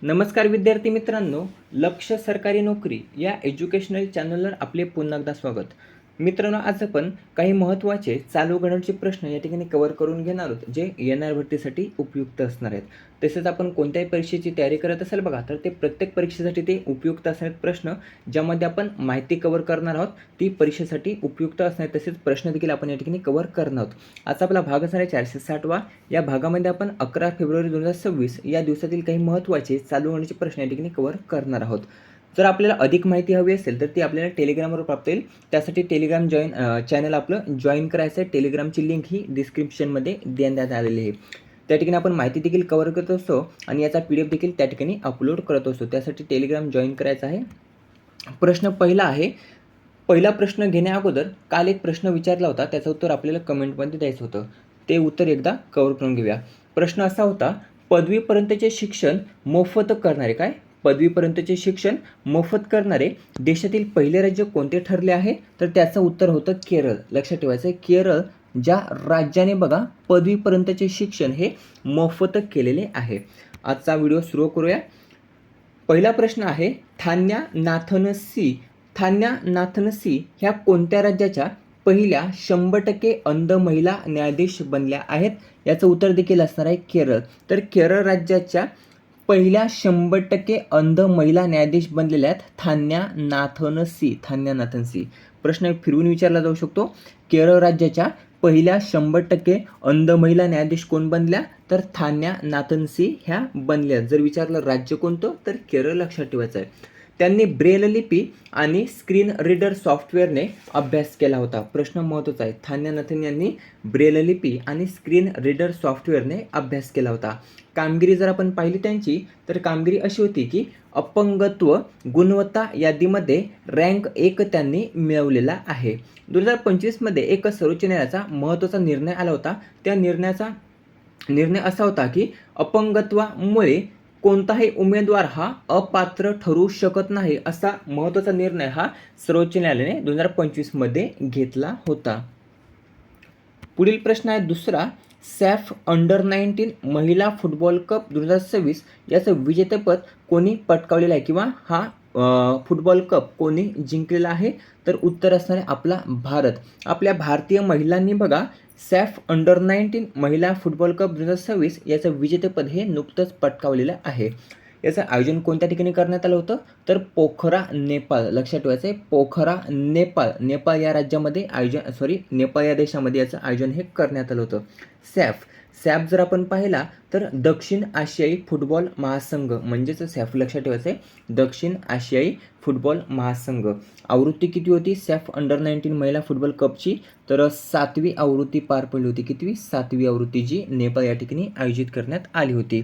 नमस्कार विद्यार्थी मित्रांनो, लक्ष सरकारी नोकरी या एज्युकेशनल चॅनलवर आपले पुन्हा एकदा स्वागत. मित्रांनो, आज आपण काही महत्त्वाचे चालू घडामोडीचे प्रश्न या ठिकाणी कव्हर करून घेणार आहोत, जे येणाऱ्या भरतीसाठी उपयुक्त असणार आहेत. तसेच आपण कोणत्याही परीक्षेची तयारी करत असाल बघा, तर ते प्रत्येक परीक्षेसाठी ते उपयुक्त असणार आहेत प्रश्न, ज्यामध्ये आपण माहिती कव्हर करणार आहोत, ती परीक्षेसाठी उपयुक्त असणार आहेत. तसेच प्रश्न देखील आपण या ठिकाणी कव्हर करणार आहोत. आजचा आपला भाग असणार आहे 460वा. या भागामध्ये आपण 11 फेब्रुवारी 2026 या दिवसातील काही महत्त्वाचे चालू घडामोडीचे प्रश्न या ठिकाणी कव्हर करणार आहोत. जर आपल्याला अधिक माहिती हवी असेल तर ती आपल्याला टेलिग्रामवर प्राप्त होईल. त्यासाठी टेलिग्राम चॅनल आपलं जॉईन करायचं आहे. टेलिग्रामची लिंक ही डिस्क्रिप्शनमध्ये देण्यात आलेली आहे. त्या ठिकाणी आपण माहिती देखील कव्हर करत असतो आणि याचा PDF देखील त्या ठिकाणी अपलोड करत असतो. त्यासाठी टेलिग्राम जॉईन करायचं आहे. प्रश्न पहिला आहे. पहिला प्रश्न घेण्या अगोदर काल एक प्रश्न विचारला होता, त्याचं उत्तर आपल्याला कमेंटमध्ये द्यायचं होतं. ते उत्तर एकदा कव्हर करून घेऊया. प्रश्न असा होता, पदवीपर्यंतचे शिक्षण मोफत करणारे पदवीपर्यंतचे शिक्षण मोफत करणारे देशातील पहिले राज्य कोणते ठरले आहे? तर त्याचं उत्तर होतं केरळ. लक्षात ठेवायचं आहे, केरळ ज्या राज्याने बघा पदवीपर्यंतचे शिक्षण हे मोफत केलेले आहे. आजचा व्हिडिओ सुरू करूया. पहिला प्रश्न आहे, थान्या नाथन सी ह्या कोणत्या राज्याच्या पहिल्या 100% अंध महिला न्यायाधीश बनल्या आहेत? याचं उत्तर देखील असणार आहे केरळ. तर केरळ राज्याच्या पहिल्या 100% अंध महिला न्यायाधीश बनलेल्या आहेत थान्या नाथन सी. प्रश्न फिरवून विचारला जाऊ शकतो. केरळ राज्याच्या पहिल्या 100% अंध महिला न्यायाधीश कोण बनल्या? तर थान्या नाथन सी ह्या बनल्या. जर विचारलं राज्य कोणतं, तर केरळ लक्षात ठेवायचं आहे. त्यांनी ब्रेल लिपी आणि स्क्रीन रीडर सॉफ्टवेअरने अभ्यास केला होता. प्रश्न महत्त्वाचा आहे. थान्या नाथन यांनी ब्रेल लिपी आणि स्क्रीन रीडर सॉफ्टवेअरने अभ्यास केला होता. कामगिरी जर आपण पाहिली त्यांची, तर कामगिरी अशी होती की अपंगत्व गुणवत्ता यादीमध्ये रँक 1 त्यांनी मिळवलेला आहे. 2025मध्ये एक सर्वोच्च न्यायालयाचा महत्त्वाचा निर्णय आला होता. त्या निर्णय असा होता की अपंगत्वामुळे कोणताही उमेदवार हा अपात्र ठरू शकत नाही, असा महत्त्वाचा निर्णय हा सर्वोच्च न्यायालयाने 2025मध्ये घेतला होता. पुढील प्रश्न आहे दुसरा, सॅफ अंडर-19 महिला फुटबॉल कप 2026 याचं विजेतेपद कोणी पटकावलेलं आहे किंवा हा फुटबॉल कप कोणी जिंकलेला आहे? तर उत्तर असणार आहे आपला भारत. आपल्या भारतीय महिलांनी बघा सॅफ अंडर-19 महिला फुटबॉल कप 2026 याचं विजेतेपद हे नुकतंच पटकावलेलं आहे. याचं आयोजन कोणत्या ठिकाणी करण्यात आलं होतं? तर पोखरा, नेपाळ. लक्षात ठेवायचं आहे, पोखरा, नेपाळ या राज्यामध्ये नेपाळ या देशामध्ये याचं आयोजन हे करण्यात आलं होतं. सॅफ जर आपण पाहिला तर दक्षिण आशियाई फुटबॉल महासंघ म्हणजेच सॅफ. लक्षात ठेवायचं आहे, दक्षिण आशियाई फुटबॉल महासंघ. आवृत्ती किती होती सॅफ अंडर-19 महिला फुटबॉल कपची? तर 7वी आवृत्ती पार पडली होती. कितवी? 7वी आवृत्ती, जी नेपाळ या ठिकाणी आयोजित करण्यात आली होती.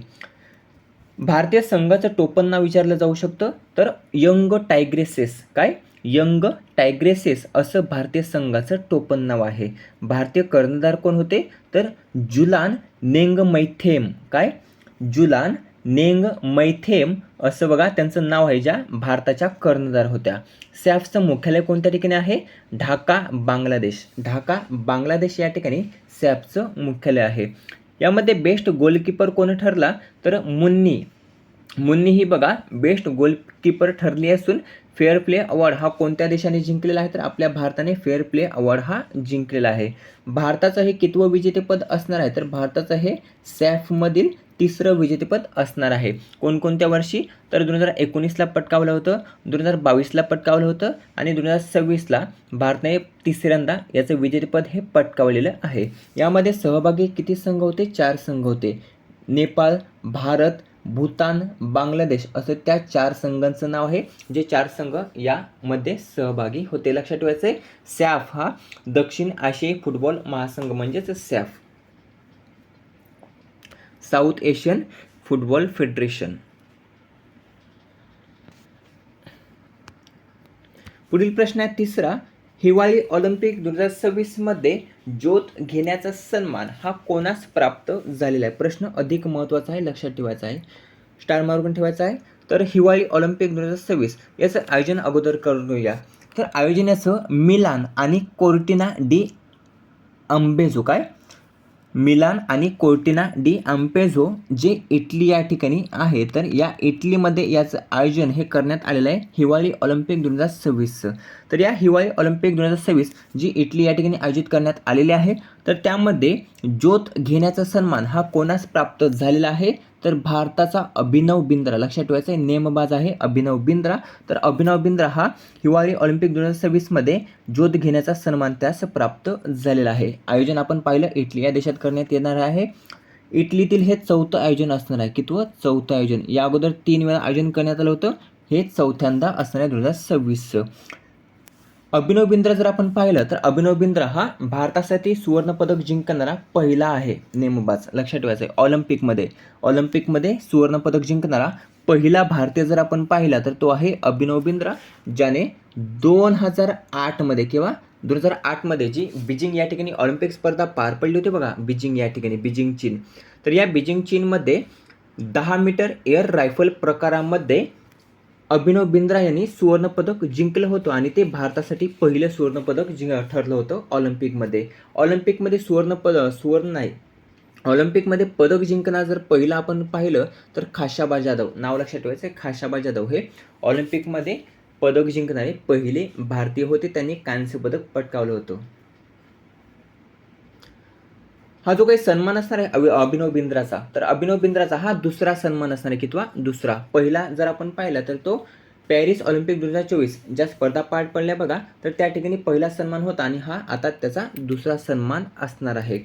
भारतीय संघाचं टोपण नाव विचारलं जाऊ शकतं, तर यंग टायग्रेसेस. काय? यंग टायग्रेसेस असं भारतीय संघाचं टोपण नाव आहे. भारतीय कर्णधार कोण होते? तर जुलान नेंगमैथेम. काय? जुलान नेंगमैथेम असं बघा त्यांचं नाव आहे, ज्या भारताच्या कर्णधार होत्या. सॅफचं मुख्यालय कोणत्या ठिकाणी आहे? ढाका, बांगलादेश या ठिकाणी सॅफचं मुख्यालय आहे. यामध्ये बेस्ट गोलकीपर कोण ठरला? तर मुन्नी ही बघा बेस्ट गोलकीपर ठरली असून फेअर प्ले अवॉर्ड हा कोणत्या देशाने जिंकलेला आहे? तर आपल्या भारताने फेअर प्ले अवॉर्ड हा जिंकलेला आहे. भारताचं हे कितवं विजेतेपद असणार आहे? तर भारताचं हे सॅफमधील 3रं विजेतेपद असणार आहे. कोणकोणत्या वर्षी? तर 2019ला पटकावलं होतं, 2022ला पटकावलं होतं आणि 2026ला भारताने 3ऱ्यांदा याचं विजेतेपद हे पटकावलेलं आहे. यामध्ये सहभागी किती संघ होते? 4 संघ होते. नेपाळ, भारत, भूतान, बांगलादेश असं त्या 4 संघांचं नाव आहे, जे 4 संघ यामध्ये सहभागी होते. लक्षात ठेवायचं आहे, सॅफ हा दक्षिण आशियाई फुटबॉल महासंघ म्हणजेच SAFF, South Asian football federation. पुढील प्रश्न आहे तिसरा, हिवाळी ऑलिम्पिक 2026मध्ये ज्योत घेण्याचा सन्मान हा कोणास प्राप्त झालेला आहे? प्रश्न अधिक महत्त्वाचा आहे, लक्षात ठेवायचा आहे, स्टार मार्कून ठेवायचा आहे. तर हिवाळी ऑलिम्पिक 2026 याचं आयोजन अगोदर करून घेऊया. तर आयोजनाचं मिलान आणि कोर्टिना डी अम्बेझो. काय? मिलान आणि कोर्टिना डी आंपेझो जे इटली या ठिकाणी आहे. तर या इटलीमध्ये याचं आयोजन हे करण्यात आलेलं आहे हिवाळी ऑलिम्पिक 2026. तर या हिवाळी ऑलिम्पिक 2026 जी इटली या ठिकाणी आयोजित करण्यात आलेली आहे, तर त्यामध्ये ज्योत घेण्याचा सन्मान हा कोणास प्राप्त झालेला आहे, तर भारताचा अभिनव बिंद्रा. लक्षात ठेवायचं आहे, नेमबाज आहे अभिनव बिंद्रा. तर अभिनव बिंद्रा हा हिवाळी ऑलिम्पिक 2026मध्ये ज्योत घेण्याचा सन्मान त्यास प्राप्त झालेला आहे. आयोजन आपण पाहिलं इटली या देशात करण्यात येणार आहे. इटलीतील हे चौथं आयोजन असणार आहे. कितवं? चौथं आयोजन. या अगोदर 3 वेळा आयोजन करण्यात आलं होतं, हे चौथ्यांदा असणार आहे 2026. अभिनव बिंद्रा जर आपण पाहिलं तर अभिनव बिंद्रा हा भारतासाठी सुवर्णपदक जिंकणारा पहिला आहे नेमबाज. लक्षात ठेवायचं आहे, ऑलिम्पिकमध्ये सुवर्णपदक जिंकणारा पहिला भारतीय जर आपण पाहिला तर तो आहे अभिनव बिंद्रा, ज्याने 2008मध्ये किंवा 2008मध्ये जी बीजिंग या ठिकाणी ऑलिम्पिक स्पर्धा पार पडली होती बघा, बीजिंग या ठिकाणी, बीजिंग चीन. तर या बीजिंग चीनमध्ये 10 मीटर एअर रायफल प्रकारामध्ये अभिनव बिंद्रा यांनी सुवर्णपदक जिंकलं होतं आणि ते भारतासाठी पहिलं सुवर्णपदक ठरलं होतं ऑलिम्पिकमध्ये. ऑलिम्पिकमध्ये पदक जिंकणार जर पहिलं आपण पाहिलं तर खाशाबा जाधव. नाव लक्षात ठेवायचं आहे, खाशाबा जाधव हे ऑलिम्पिकमध्ये पदक जिंकणारे पहिले भारतीय होते. त्यांनी कांस्य पदक पटकावलं होतं. हा जो काही सन्मान असणार आहे अभिनव बिंद्राचा, तर अभिनव बिंद्राचा हा दुसरा सन्मान असणार आहे. कितवा? दुसरा. पहिला जर आपण पाहिला तर तो पॅरिस ऑलिम्पिक 2024 ज्या स्पर्धा पार पडल्या बघा, तर त्या ठिकाणी पहिला सन्मान होता आणि हा आता त्याचा दुसरा सन्मान असणार आहे.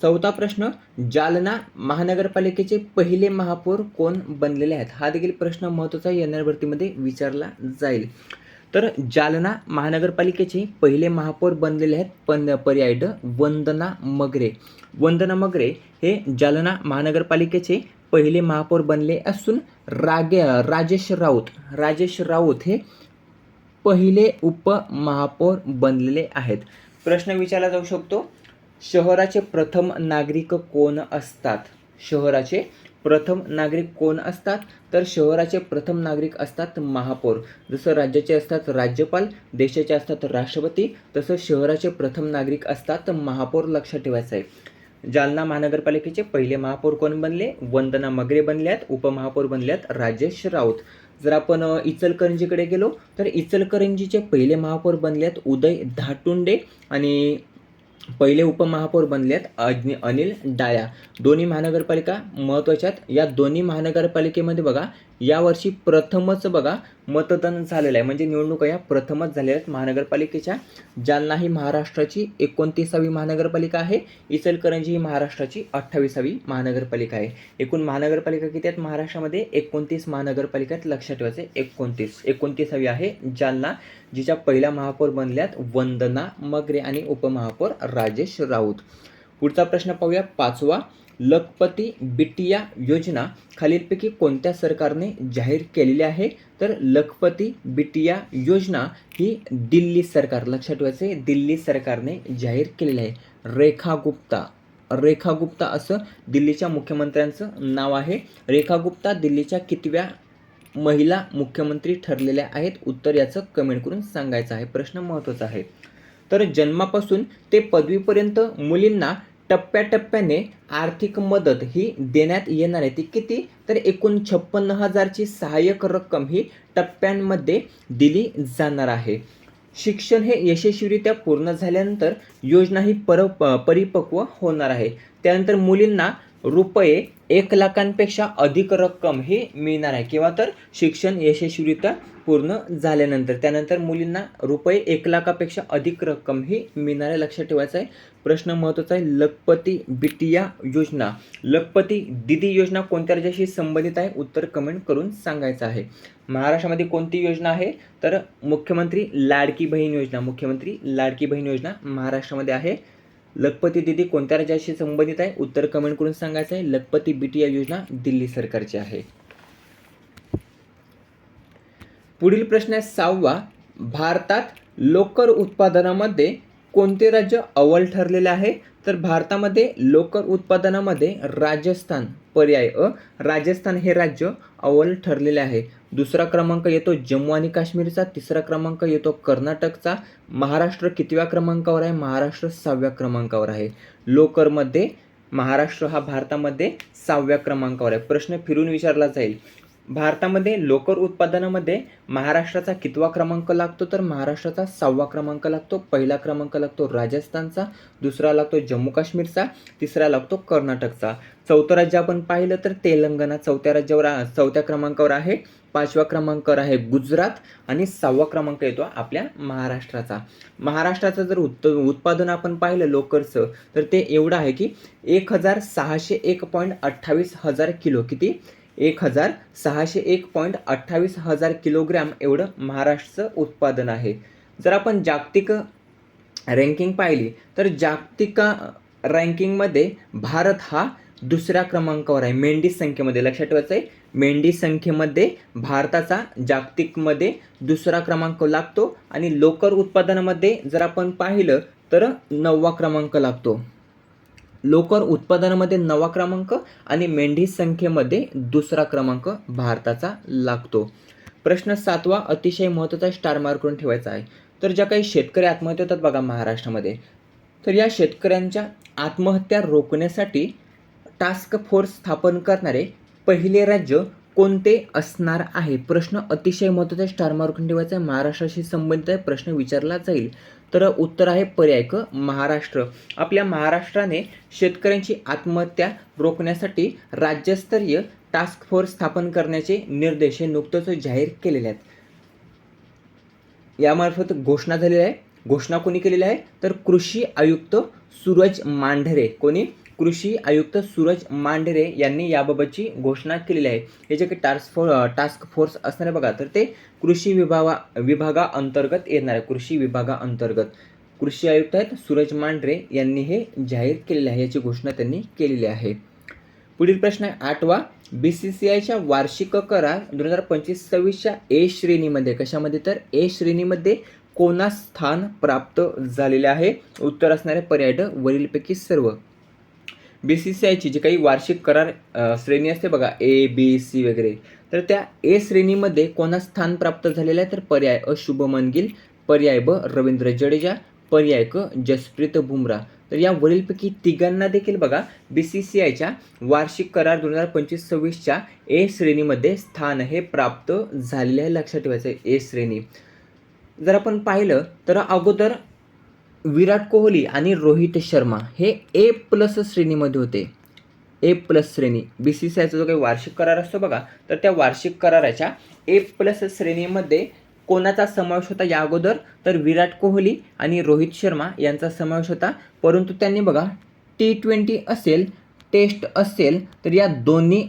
चौथा प्रश्न, जालना महानगरपालिकेचे पहिले महापौर कोण बनलेले आहेत? हा देखील प्रश्न महत्त्वाचा येणाऱ्या भरतीमध्ये विचारला जाईल. तर जालना महानगरपालिकेचे पहिले महापौर बनलेले आहेत पर्याय ड वंदना मगरे. वंदना मगरे हे जालना महानगरपालिकेचे पहिले महापौर बनले असून राजेश राऊत हे पहिले उपमहापौर बनलेले आहेत. प्रश्न विचारला जाऊ शकतो, शहराचे प्रथम नागरिक कोण असतात? शहराचे प्रथम नागरिक कोण असतात? तर शहराचे प्रथम नागरिक असतात महापौर. जसं राज्याचे असतात राज्यपाल, देशाचे असतात राष्ट्रपती, तसं शहराचे प्रथम नागरिक असतात महापौर. लक्षात ठेवायचं आहे. जालना महानगरपालिकेचे पहिले महापौर कोण बनले? वंदना मगरे बनल्यात. उपमहापौर बनल्यात राजेश राऊत. जर आपण इचलकरंजीकडे गेलो तर इचलकरंजीचे पहिले महापौर बनल्यात उदय धाटुंडे आणि पहिले उपमहापौर बनलेत अनिल डाया. दोन्ही महानगरपालिका महत्त्वाच्या आहेत. या दोन्ही महानगरपालिकेमध्ये बघा यावर्षी प्रथमच बघा मतदान झालेलं आहे, म्हणजे निवडणुका या प्रथमच झालेल्या आहेत महानगरपालिकेच्या. जालना ही महाराष्ट्राची 29वी महानगरपालिका आहे. इचलकरंजी ही महाराष्ट्राची 28वी महानगरपालिका आहे. एकूण महानगरपालिका किती आहेत महाराष्ट्रामध्ये? 29 महानगरपालिका आहेत. लक्षात ठेवायचे 29वी आहे जालना, जिच्या पहिल्या महापौर बनल्यात वंदना मगरे आणि उपमहापौर राजेश राऊत. पुढचा प्रश्न पाहूया, 5वा. लखपती बिटिया योजना खालीलपैकी कोणत्या सरकारने जाहीर केलेली आहे? तर लखपती बिटिया योजना ही दिल्ली सरकार. लक्षात ठेवायचे दिल्ली सरकारने जाहीर केलेली आहे. रेखा गुप्ता असं दिल्लीच्या मुख्यमंत्र्यांचं नाव आहे. रेखा गुप्ता दिल्लीच्या कितव्या महिला मुख्यमंत्री ठरलेल्या आहेत? उत्तर याचं कमेंट करून सांगायचं आहे. प्रश्न महत्त्वाचा आहे. तर जन्मापासून ते पदवीपर्यंत मुलींना टप्प्याटप्प्याने आर्थिक मदत ही देण्यात येणार आहे. ती किती? तर एकूण 56,000ची सहाय्यक रक्कम ही टप्प्यांमध्ये दिली जाणार आहे. शिक्षण हे यशस्वीरित्या पूर्ण झाल्यानंतर योजना ही परिपक्व होणार आहे. त्यानंतर मुलींना रुपये 1 लाखांपेक्षा अधिक रक्कम ही मिळणार आहे. किंवा तर शिक्षण यशस्वीरित्या पूर्ण झाल्यानंतर त्यानंतर मुलींना रुपये 1 लाखापेक्षा अधिक रक्कम ही मिळणार आहे. लक्षात ठेवायचं आहे. प्रश्न महत्त्वाचा आहे, लखपती बिटिया योजना, लखपती दीदी योजना कोणत्या राज्याशी संबंधित आहे? उत्तर कमेंट करून सांगायचं आहे. महाराष्ट्रामध्ये कोणती योजना आहे? तर मुख्यमंत्री लाडकी बहीण योजना महाराष्ट्रामध्ये आहे. लखपती दीदी कोणत्या राज्याशी संबंधित आहे? उत्तर कमेंट करून सांगायचं आहे. लखपती बिटिया योजना दिल्ली सरकारची आहे. पुढील प्रश्न आहे 6वा. भारतात लोकर उत्पादनामध्ये कोणते राज्य अव्वल ठरलेले आहे? तर भारतामध्ये लोकर उत्पादनामध्ये राजस्थान, पर्याय अ, राजस्थान हे राज्य अव्वल ठरलेले आहे. दुसरा क्रमांक येतो जम्मू आणि काश्मीरचा. तिसरा क्रमांक येतो कर्नाटकचा. महाराष्ट्र कितव्या क्रमांकावर आहे? महाराष्ट्र 6व्या क्रमांकावर आहे. लोकरमध्ये महाराष्ट्र हा भारतामध्ये 6व्या क्रमांकावर आहे. प्रश्न फिरून विचारला जाईल, भारतामध्ये लोकर उत्पादनामध्ये महाराष्ट्राचा कितवा क्रमांक लागतो? तर महाराष्ट्राचा 6वा क्रमांक लागतो. पहिला क्रमांक लागतो राजस्थानचा, दुसरा लागतो जम्मू काश्मीरचा, तिसरा लागतो कर्नाटकचा. चौथं राज्य आपण पाहिलं तर तेलंगणा चौथ्या क्रमांकावर आहे. 5व्या क्रमांकावर आहे गुजरात आणि 6वा क्रमांक येतो आपल्या महाराष्ट्राचा. महाराष्ट्राचं जर उत्पादन आपण पाहिलं लोकरचं तर ते एवढं आहे की 1601.28 हजार किलो. किती? 1601.28 हजार किलोग्रॅम एवढं महाराष्ट्राचं उत्पादन आहे. जर आपण जागतिक रँकिंग पाहिली तर जागतिक रँकिंगमध्ये भारत हा दुसऱ्या क्रमांकावर आहे मेंढी संख्येमध्ये. लक्षात ठेवायचं आहे, मेंढी संख्येमध्ये भारताचा जागतिकमध्ये दुसरा क्रमांक लागतो आणि लोकर उत्पादनामध्ये जर आपण पाहिलं तर 9वा क्रमांक लागतो. लोकर उत्पादनामध्ये 9वा क्रमांक आणि मेंढी संख्येमध्ये दुसरा क्रमांक भारताचा लागतो. प्रश्न 7वा अतिशय महत्त्वाचा स्टार मार्क करून ठेवायचा आहे. तर ज्या काही शेतकरी आत्महत्या होतात बघा महाराष्ट्रामध्ये, तर या शेतकऱ्यांच्या आत्महत्या रोखण्यासाठी टास्क फोर्स स्थापन करणारे पहिले राज्य कोणते असणार आहे? प्रश्न अतिशय महत्त्वाचा स्टार मार्क करून ठेवायचा आहे. महाराष्ट्राशी संबंधित आहे, प्रश्न विचारला जाईल. तर उत्तर आहे पर्याय क महाराष्ट्र. आपल्या महाराष्ट्राने शेतकऱ्यांची आत्महत्या रोखण्यासाठी राज्यस्तरीय टास्क फोर्स स्थापन करण्याचे निर्देश नुकतेच जाहीर केलेले आहेत. यामार्फत घोषणा झालेली आहे. घोषणा कोणी केलेली आहे? तर कृषी आयुक्त सूरज मांढरे. कोणी? कृषी आयुक्त सूरज मांढरे यांनी याबाबतची घोषणा केलेली आहे. हे जे काही टास्क फोर्स असणार आहे बघा, तर ते कृषी विभागाअंतर्गत येणार आहे. कृषी विभागाअंतर्गत कृषी आयुक्त आहेत सूरज मांढरे यांनी हे जाहीर केलेले आहे. याची घोषणा त्यांनी केलेली आहे. पुढील प्रश्न आहे 8वा. BCCIच्या वार्षिक करार 2025-26च्या ए श्रेणीमध्ये, कशामध्ये? तर ए श्रेणीमध्ये कोणास स्थान प्राप्त झालेले आहे? उत्तर असणार आहे पर्याय ड वरीलपैकी सर्व. BCCIची जी काही वार्षिक करार श्रेणी असते बघा ABC वगैरे, तर त्या ए श्रेणीमध्ये कोणास स्थान प्राप्त झालेलं आहे? तर पर्याय अ शुभमन गिल, पर्याय ब रवींद्र जडेजा, पर्याय क जसप्रीत बुमराह. तर या वरीलपैकी तिघांना देखील बघा BCCIच्या वार्षिक करार 2025-26च्या ए श्रेणीमध्ये स्थान हे प्राप्त झालेले आहे. लक्षात ठेवायचं आहे ए श्रेणी. जर आपण पाहिलं तर अगोदर विराट कोहली आणि रोहित शर्मा हे A+ श्रेणीमध्ये होते. A+ श्रेणी. BCCIचा जो काही वार्षिक करार असतो बघा, तर त्या वार्षिक कराराच्या A+ श्रेणीमध्ये कोणाचा समावेश होता या अगोदर? तर विराट कोहली आणि रोहित शर्मा यांचा समावेश होता. परंतु त्यांनी बघा T20 असेल, टेस्ट असेल, तर या दोन्ही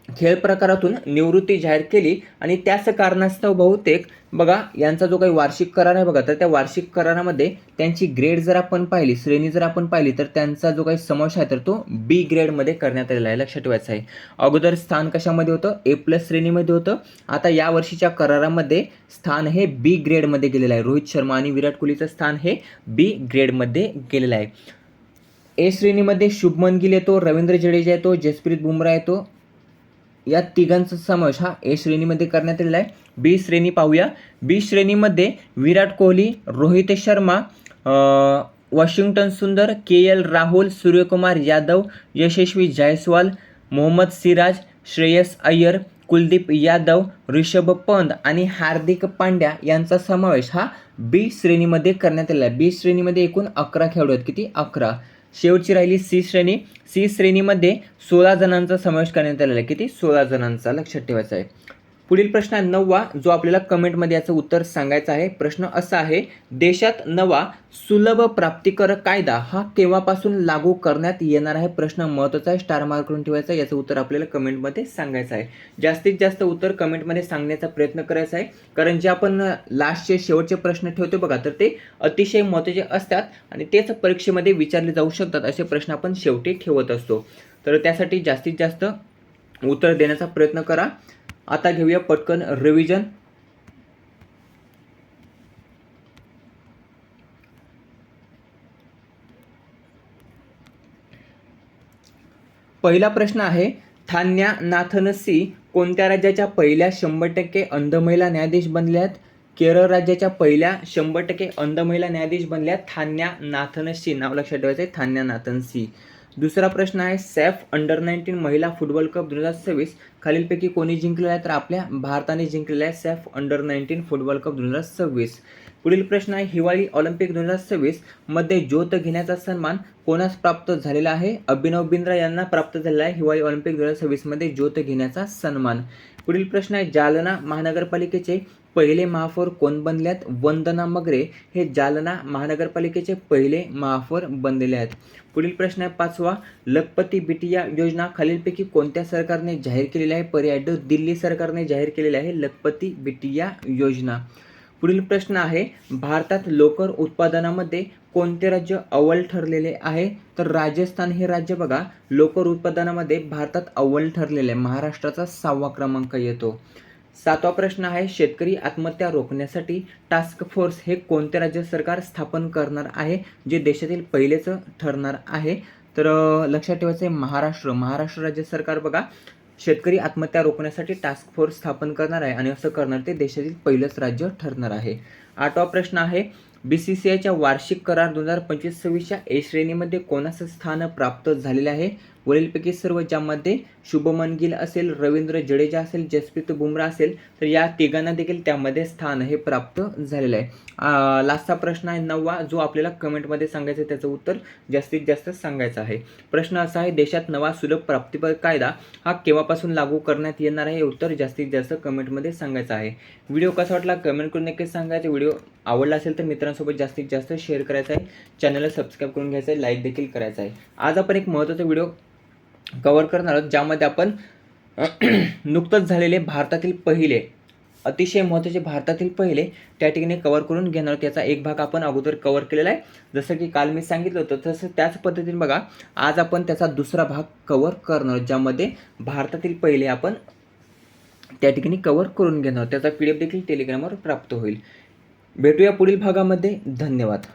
खेळ प्रकारातून निवृत्ती जाहीर केली आणि त्याच कारणास्तव बहुतेक बघा यांचा जो काही वार्षिक करार आहे बघा, तर त्या वार्षिक करारामध्ये त्यांची ग्रेड जर आपण पाहिली, श्रेणी जर आपण पाहिली, तर त्यांचा जो काही समावेश आहे तर तो B ग्रेडमध्ये करण्यात आलेला आहे. लक्षात ठेवायचं आहे. अगोदर स्थान कशामध्ये होतं? A+ श्रेणीमध्ये होतं. आता या वर्षीच्या करारामध्ये स्थान हे B ग्रेडमध्ये गेलेलं आहे. रोहित शर्मा आणि विराट कोहलीचं स्थान हे B ग्रेडमध्ये गेलेलं आहे. ए श्रेणीमध्ये शुभमन गिल येतो, रवींद्र जडेजा येतो, जसप्रीत बुमराह येतो. या तिघांचा समावेश हा ए श्रेणीमध्ये करण्यात आलेला आहे. बी श्रेणी पाहूया. बी श्रेणीमध्ये विराट कोहली, रोहित शर्मा, वॉशिंग्टन सुंदर, KL राहुल, सूर्यकुमार यादव, यशस्वी जायस्वाल, मोहम्मद सिराज, श्रेयस अय्यर, कुलदीप यादव, ऋषभ पंत आणि हार्दिक पांड्या यांचा समावेश हा बी श्रेणीमध्ये करण्यात आलेला आहे. बी श्रेणीमध्ये एकूण 11 खेळाडू आहेत. किती? 11. शेवटची राहिली सी श्रेणी. सी श्रेणीमध्ये 16 जणांचा समावेश करण्यात आलेला आहे. किती? 16 जणांचा. लक्षात ठेवायचा आहे. पुढील प्रश्न आहे 9वा, जो आपल्याला कमेंटमध्ये याचं उत्तर सांगायचं आहे. प्रश्न असा आहे, देशात नवा सुलभ प्राप्तिकर कायदा हा केव्हापासून लागू करण्यात येणार आहे? प्रश्न महत्त्वाचा आहे, स्टार मार्क करून ठेवायचा आहे. याचं उत्तर आपल्याला कमेंटमध्ये सांगायचं आहे. जास्तीत जास्त उत्तर कमेंटमध्ये सांगण्याचा प्रयत्न करायचा आहे, कारण जे आपण लास्टचे शेवटचे प्रश्न ठेवतो बघा, तर ते अतिशय महत्त्वाचे असतात आणि तेच परीक्षेमध्ये विचारले जाऊ शकतात. असे प्रश्न आपण शेवटी ठेवत असतो. तर त्यासाठी जास्तीत जास्त उत्तर देण्याचा प्रयत्न करा. आता घेऊया पटकन रिव्हिजन. पहिला प्रश्न आहे, थान्या नाथन सी कोणत्या राज्याच्या पहिल्या 100% अंध महिला न्यायाधीश बनल्या आहेत? केरळ राज्याच्या पहिल्या 100% अंध महिला न्यायाधीश बनल्या थान्या नाथन सी. नाव लक्षात ठेवायचं आहे, थान्या नाथन सी. दुसरा प्रश्न आहे सॅफ अंडर 19 महिला फुटबॉल कप 2026 खालीलपैकी कोणी जिंकलेला आहे? तर आपल्या भारताने जिंकलेला आहे सॅफ अंडर 19 फुटबॉल कप 2026. पुढील प्रश्न आहे हिवाळी ऑलिम्पिक 2026 मध्ये ज्योत घेण्याचा सन्मान कोणास प्राप्त झालेला आहे? अभिनव बिंद्रा यांना प्राप्त झालेला आहे हिवाळी ऑलिम्पिक 2026 मध्ये ज्योत घेण्याचा सन्मान. पुढील प्रश्न आहे जालना महानगरपालिकेचे पहिले महापौर कोण बनले आहेत? वंदना मगरे हे जालना महानगरपालिकेचे पहिले महापौर बनलेले आहेत. पुढील प्रश्न आहे 5वा लखपती बिटिया योजना खालीलपैकी कोणत्या सरकारने जाहीर केलेली आहे? पर्याय ड दिल्ली सरकारने जाहीर केलेली आहे लखपती बिटिया योजना. पुढील प्रश्न आहे भारतात लोकर उत्पादनामध्ये कोणते राज्य अव्वल ठरलेले आहे? तर राजस्थान हे राज्य बघा लोकर उत्पादनामध्ये भारतात अव्वल ठरलेले आहे. महाराष्ट्राचा 6वा क्रमांक येतो. 7वा प्रश्न आहे शेतकरी आत्महत्या रोखण्यासाठी टास्क फोर्स हे कोणते राज्य सरकार स्थापन करणार आहे? जे देशातील पहिलेच ठरणार आहे. तर लक्षात ठेवायचं आहे महाराष्ट्र राज्य सरकार बघा शेतकरी आत्महत्या रोखण्यासाठी टास्क फोर्स स्थापन करणार आहे आणि असं करणार ते देशातील पहिलंच राज्य ठरणार आहे. 8वा प्रश्न आहे BCCIच्या वार्षिक करार 2025-26च्या ए श्रेणीमध्ये कोणाचं स्थान प्राप्त झालेले आहे? वरीलपैकी सर्व, ज्यामध्ये शुभमन गिल असेल, रवींद्र जडेजा असेल, जसप्रीत बुमराह असेल, तर या तिघांना देखील त्यामध्ये स्थान हे प्राप्त झालेलं आहे. लास्टचा प्रश्न आहे 9वा जो आपल्याला कमेंटमध्ये सांगायचं आहे त्याचं उत्तर जास्तीत जास्त सांगायचं आहे. प्रश्न असा आहे देशात नवा सुलभ प्राप्तिकर कायदा हा केव्हापासून लागू करण्यात येणार आहे? हे उत्तर जास्तीत जास्त कमेंटमध्ये सांगायचं आहे. व्हिडिओ कसा वाटला कमेंट करून नक्कीच सांगायचं. व्हिडिओ आवडला असेल तर मित्रांसोबत जास्तीत जास्त शेअर करायचा आहे. चॅनलला सबस्क्राईब करून घ्यायचं आहे. लाईक देखील करायचा आहे. आज आपण एक महत्त्वाचा व्हिडिओ कव्हर करणार आहोत ज्यामध्ये आपण नुकतंच झालेले भारतातील पहिले अतिशय महत्त्वाचे भारतातील पहिले त्या ठिकाणी कव्हर करून घेणार आहोत. त्याचा एक भाग आपण अगोदर कव्हर केलेला आहे. जसं की काल मी सांगितलं होतं तसं त्याच पद्धतीने बघा आज आपण त्याचा दुसरा भाग कव्हर करणार आहोत ज्यामध्ये भारतातील पहिले आपण त्या ठिकाणी कव्हर करून घेणार आहोत. त्याचा PDF देखील टेलिग्रामवर प्राप्त होईल. भेटूया पुढील भागामध्ये. धन्यवाद.